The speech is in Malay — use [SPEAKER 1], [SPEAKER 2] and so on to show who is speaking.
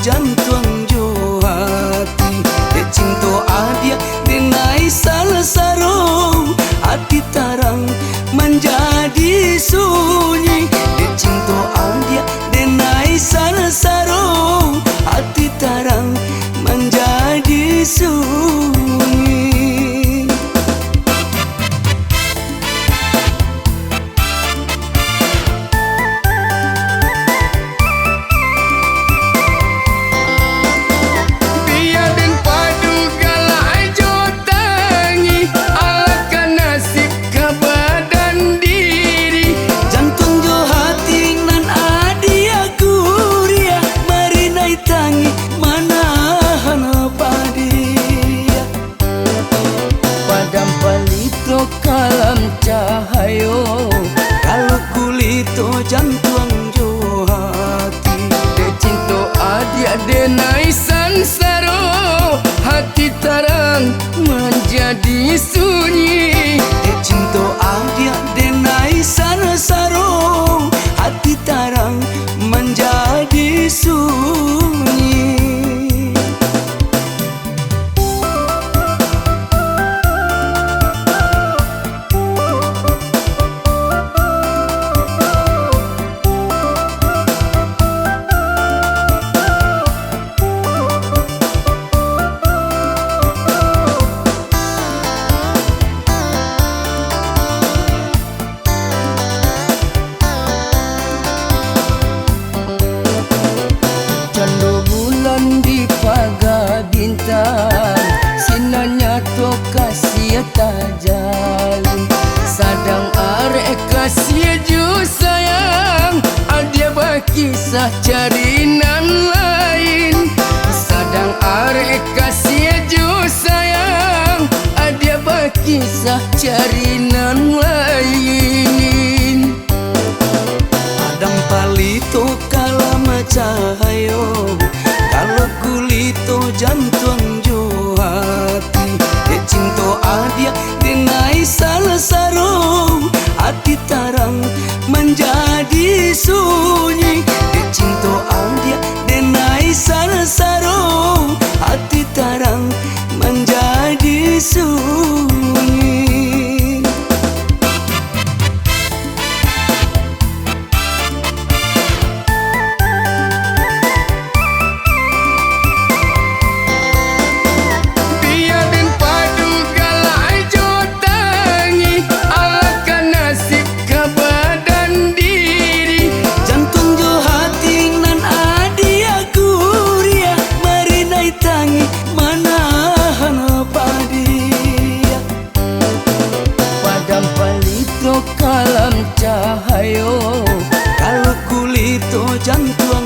[SPEAKER 1] jantung jo hati. De cinta adia denai salah sarong, hati tarang menjadi sunyi. De cinta adia denai salah sarong, hati tarang menjadi sunyi. Kalam cahayo kalau kulito jantung jo hati. De cinta adia denai sansaro, hati tarang menjadi sunyi. De cinta adia denai sansaro, hati tarang menjadi sunyi. Di pagar bintang sinarnya to kasih tajalin, sadang arek kasih ju sayang, adia berkisah carinan lain. Sadang arek kasih ju sayang, adia berkisah carinan lain. Adang palito kalam cahayo kalau kulito jantung jo hati. De cinta adia denai salah sarong, hati tarang menjadi sunyi. De cinta adia denai salah sarong, hati tarang menjadi sunyi. Kalam cahayo kalau kulito jantung